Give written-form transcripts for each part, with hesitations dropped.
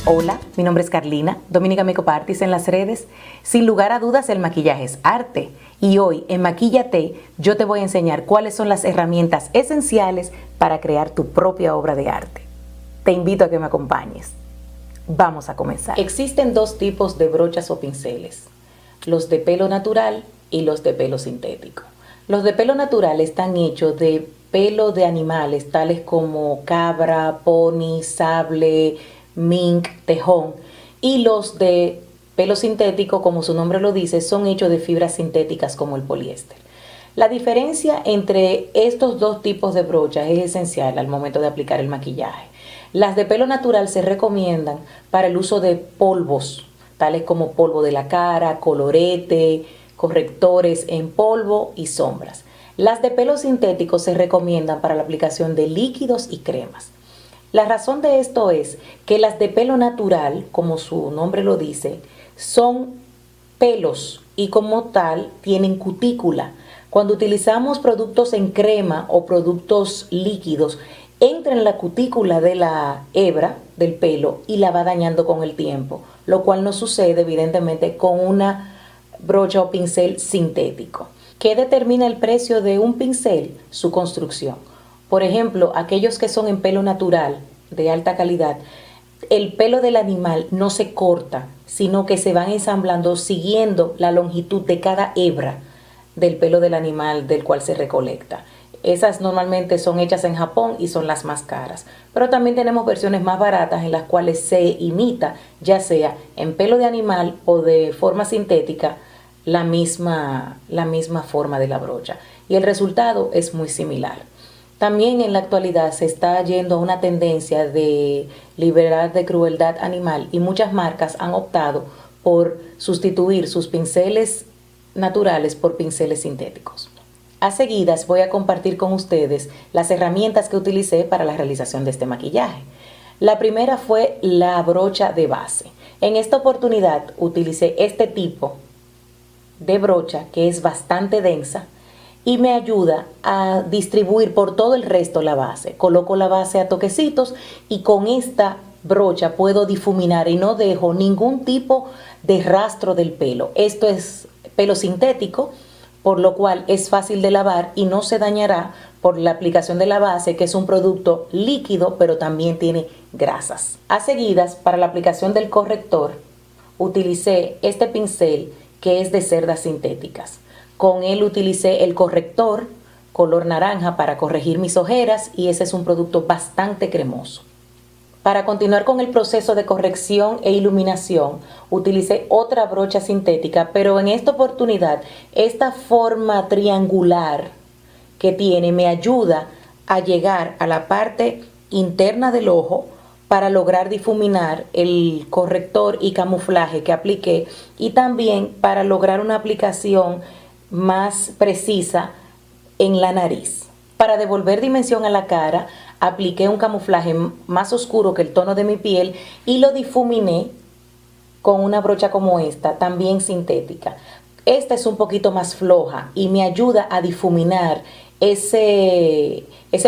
Hola, mi nombre es Carlina, Dominica Makeup Artist en las redes. Sin lugar a dudas, el maquillaje es arte. Y hoy en Maquíllate yo te voy a enseñar cuáles son las herramientas esenciales para crear tu propia obra de arte. Te invito a que me acompañes. Vamos a comenzar. Existen dos tipos de brochas o pinceles, los de pelo natural y los de pelo sintético. Los de pelo natural están hechos de pelo de animales tales como cabra, pony, sable, mink, tejón, y los de pelo sintético, como su nombre lo dice, son hechos de fibras sintéticas como el poliéster. La diferencia entre estos dos tipos de brochas es esencial al momento de aplicar el maquillaje. Las de pelo natural se recomiendan para el uso de polvos, tales como polvo de la cara, colorete, correctores en polvo y sombras. Las de pelo sintético se recomiendan para la aplicación de líquidos y cremas. La razón de esto es que las de pelo natural, como su nombre lo dice, son pelos y como tal tienen cutícula. Cuando utilizamos productos en crema o productos líquidos, entra en la cutícula de la hebra del pelo y la va dañando con el tiempo, lo cual no sucede evidentemente con una brocha o pincel sintético. ¿Qué determina el precio de un pincel? Su construcción. Por ejemplo, aquellos que son en pelo natural, de alta calidad, el pelo del animal no se corta, sino que se van ensamblando siguiendo la longitud de cada hebra del pelo del animal del cual se recolecta. Esas normalmente son hechas en Japón y son las más caras. Pero también tenemos versiones más baratas en las cuales se imita, ya sea en pelo de animal o de forma sintética, la misma forma de la brocha. Y el resultado es muy similar. También en la actualidad se está yendo a una tendencia de liberar de crueldad animal y muchas marcas han optado por sustituir sus pinceles naturales por pinceles sintéticos. A seguidas voy a compartir con ustedes las herramientas que utilicé para la realización de este maquillaje. La primera fue la brocha de base. En esta oportunidad utilicé este tipo de brocha que es bastante densa y me ayuda a distribuir por todo el resto la base. Coloco la base a toquecitos y con esta brocha puedo difuminar y no dejo ningún tipo de rastro del pelo. Esto es pelo sintético, por lo cual es fácil de lavar y no se dañará por la aplicación de la base, que es un producto líquido, pero también tiene grasas. A seguidas, para la aplicación del corrector, utilicé este pincel que es de cerdas sintéticas. Con él utilicé el corrector color naranja para corregir mis ojeras y ese es un producto bastante cremoso. Para continuar con el proceso de corrección e iluminación, utilicé otra brocha sintética, pero en esta oportunidad, esta forma triangular que tiene me ayuda a llegar a la parte interna del ojo para lograr difuminar el corrector y camuflaje que apliqué y también para lograr una aplicación más precisa en la nariz. Para devolver dimensión a la cara, apliqué un camuflaje más oscuro que el tono de mi piel y lo difuminé con una brocha como esta, también sintética. Esta es un poquito más floja y me ayuda a difuminar ese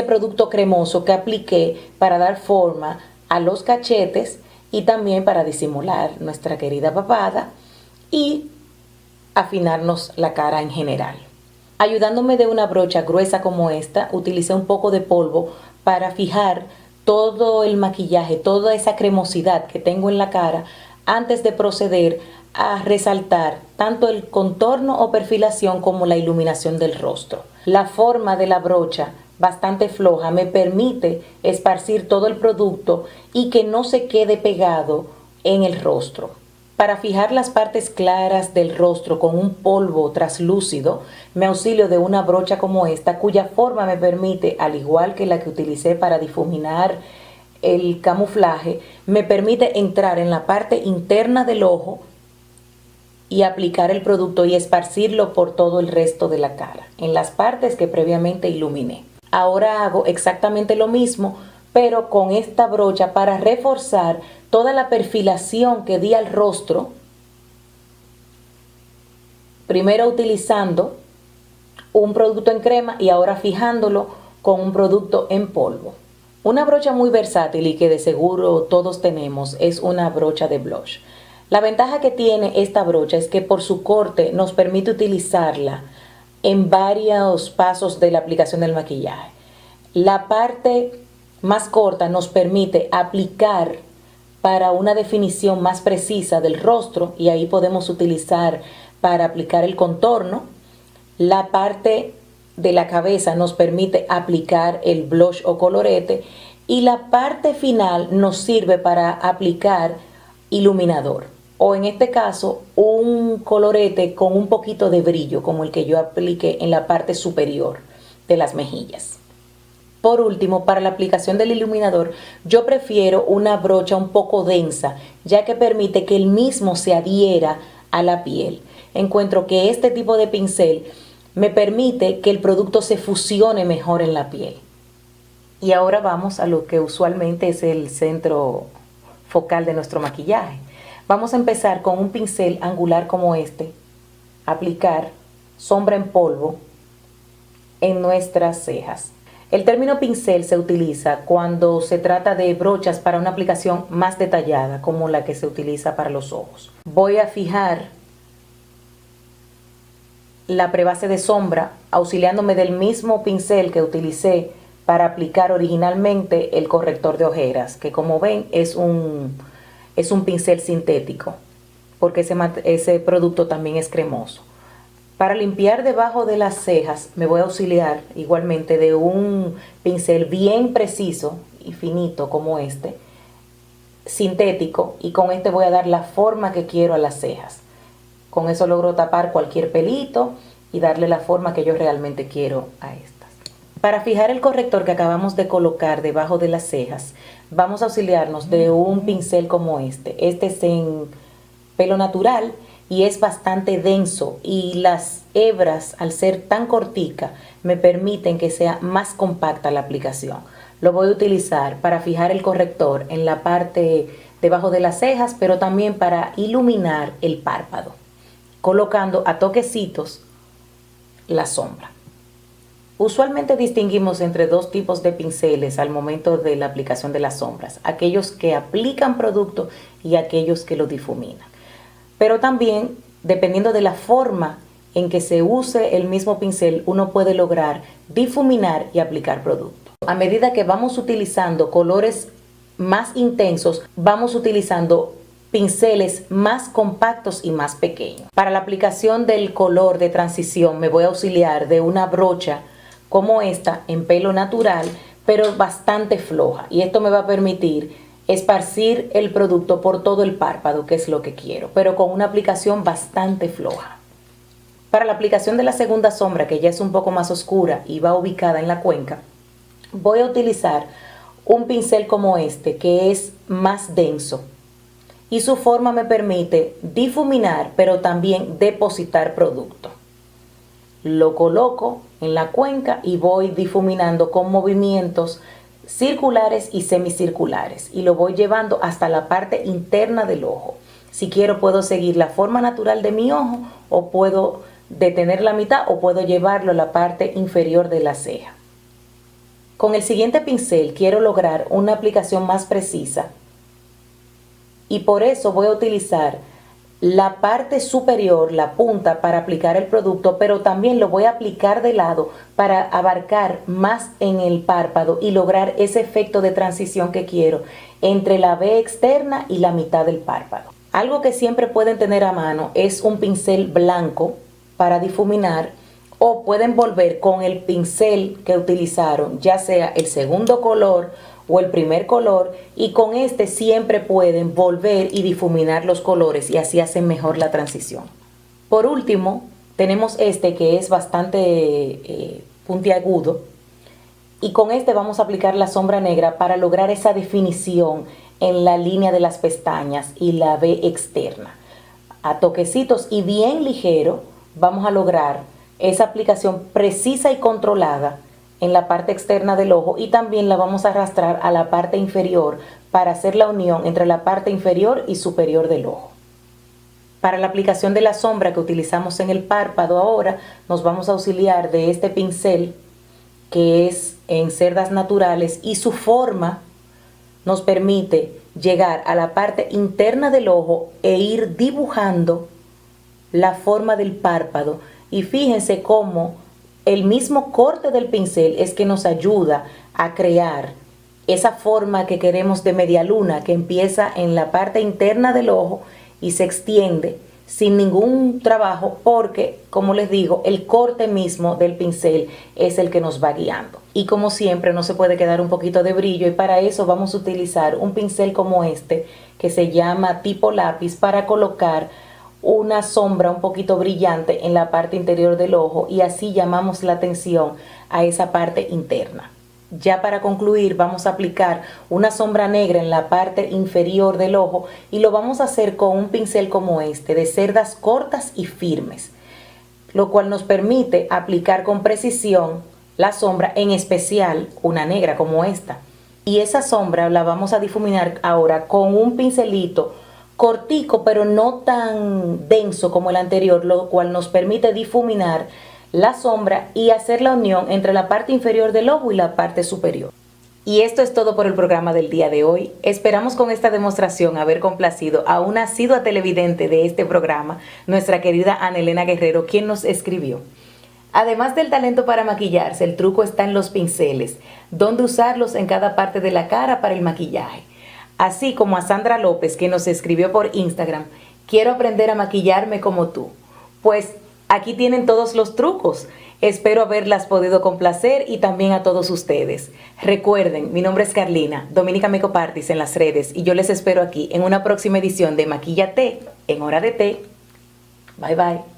producto cremoso que apliqué para dar forma a los cachetes y también para disimular nuestra querida papada y afinarnos la cara en general. Ayudándome de una brocha gruesa como esta, utilicé un poco de polvo para fijar todo el maquillaje, toda esa cremosidad que tengo en la cara antes de proceder a resaltar tanto el contorno o perfilación como la iluminación del rostro. La forma de la brocha, bastante floja, me permite esparcir todo el producto y que no se quede pegado en el rostro. Para fijar las partes claras del rostro con un polvo traslúcido, me auxilio de una brocha como esta, cuya forma me permite, al igual que la que utilicé para difuminar el camuflaje, me permite entrar en la parte interna del ojo y aplicar el producto y esparcirlo por todo el resto de la cara, en las partes que previamente iluminé. Ahora hago exactamente lo mismo, pero con esta brocha para reforzar toda la perfilación que di al rostro, primero utilizando un producto en crema y ahora fijándolo con un producto en polvo. Una brocha muy versátil y que de seguro todos tenemos es una brocha de blush. La ventaja que tiene esta brocha es que por su corte nos permite utilizarla en varios pasos de la aplicación del maquillaje. La parte más corta nos permite aplicar para una definición más precisa del rostro y ahí podemos utilizar para aplicar el contorno. La parte de la cabeza nos permite aplicar el blush o colorete y la parte final nos sirve para aplicar iluminador o en este caso un colorete con un poquito de brillo como el que yo apliqué en la parte superior de las mejillas. Por último, para la aplicación del iluminador, yo prefiero una brocha un poco densa, ya que permite que el mismo se adhiera a la piel. Encuentro que este tipo de pincel me permite que el producto se fusione mejor en la piel. Y ahora vamos a lo que usualmente es el centro focal de nuestro maquillaje. Vamos a empezar con un pincel angular como este, aplicar sombra en polvo en nuestras cejas. El término pincel se utiliza cuando se trata de brochas para una aplicación más detallada, como la que se utiliza para los ojos. Voy a fijar la prebase de sombra auxiliándome del mismo pincel que utilicé para aplicar originalmente el corrector de ojeras, que como ven es un pincel sintético, porque ese producto también es cremoso. Para limpiar debajo de las cejas me voy a auxiliar igualmente de un pincel bien preciso y finito como este, sintético, y con este voy a dar la forma que quiero a las cejas. Con eso logro tapar cualquier pelito y darle la forma que yo realmente quiero a estas. Para fijar el corrector que acabamos de colocar debajo de las cejas, vamos a auxiliarnos de un pincel como este. Este es en pelo natural y es bastante denso y las hebras, al ser tan cortica, me permiten que sea más compacta la aplicación. Lo voy a utilizar para fijar el corrector en la parte debajo de las cejas, pero también para iluminar el párpado, colocando a toquecitos la sombra. Usualmente distinguimos entre dos tipos de pinceles al momento de la aplicación de las sombras, aquellos que aplican producto y aquellos que lo difuminan. Pero también, dependiendo de la forma en que se use el mismo pincel, uno puede lograr difuminar y aplicar producto. A medida que vamos utilizando colores más intensos, vamos utilizando pinceles más compactos y más pequeños. Para la aplicación del color de transición me voy a auxiliar de una brocha como esta en pelo natural, pero bastante floja, y esto me va a permitir esparcir el producto por todo el párpado, que es lo que quiero, pero con una aplicación bastante floja. Para la aplicación de la segunda sombra, que ya es un poco más oscura y va ubicada en la cuenca, voy a utilizar un pincel como este, que es más denso, y su forma me permite difuminar, pero también depositar producto. Lo coloco en la cuenca y voy difuminando con movimientos circulares y semicirculares, y lo voy llevando hasta la parte interna del ojo. Si quiero puedo seguir la forma natural de mi ojo, o puedo detener la mitad, o puedo llevarlo a la parte inferior de la ceja. Con el siguiente pincel quiero lograr una aplicación más precisa, y por eso voy a utilizar la parte superior, la punta, para aplicar el producto, pero también lo voy a aplicar de lado para abarcar más en el párpado y lograr ese efecto de transición que quiero entre la V externa y la mitad del párpado. Algo que siempre pueden tener a mano es un pincel blanco para difuminar, o pueden volver con el pincel que utilizaron, ya sea el segundo color o el primer color, y con este siempre pueden volver y difuminar los colores y así hacen mejor la transición. Por último, tenemos este que es bastante puntiagudo, y con este vamos a aplicar la sombra negra para lograr esa definición en la línea de las pestañas y la V externa. A toquecitos y bien ligero vamos a lograr esa aplicación precisa y controlada en la parte externa del ojo, y también la vamos a arrastrar a la parte inferior para hacer la unión entre la parte inferior y superior del ojo. Para la aplicación de la sombra que utilizamos en el párpado, ahora nos vamos a auxiliar de este pincel que es en cerdas naturales, y su forma nos permite llegar a la parte interna del ojo e ir dibujando la forma del párpado. Y fíjense cómo el mismo corte del pincel es que nos ayuda a crear esa forma que queremos de media luna, que empieza en la parte interna del ojo y se extiende sin ningún trabajo, porque, como les digo, el corte mismo del pincel es el que nos va guiando. Y como siempre, no se puede quedar un poquito de brillo, y para eso vamos a utilizar un pincel como este, que se llama tipo lápiz, para colocar una sombra un poquito brillante en la parte interior del ojo, y así llamamos la atención a esa parte interna. Ya para concluir, vamos a aplicar una sombra negra en la parte inferior del ojo, y lo vamos a hacer con un pincel como este, de cerdas cortas y firmes, lo cual nos permite aplicar con precisión la sombra, en especial una negra como esta. Y esa sombra la vamos a difuminar ahora con un pincelito cortico, pero no tan denso como el anterior, lo cual nos permite difuminar la sombra y hacer la unión entre la parte inferior del ojo y la parte superior. Y esto es todo por el programa del día de hoy. Esperamos con esta demostración haber complacido a una asidua televidente de este programa, nuestra querida Ana Elena Guerrero, quien nos escribió: además del talento para maquillarse, el truco está en los pinceles, donde usarlos en cada parte de la cara para el maquillaje. Así como a Sandra López, que nos escribió por Instagram: quiero aprender a maquillarme como tú. Pues aquí tienen todos los trucos. Espero haberlas podido complacer, y también a todos ustedes. Recuerden, mi nombre es Carlina, Dominica Makeup Artist en las redes, y yo les espero aquí en una próxima edición de Maquíllate en Hora de Té. Bye bye.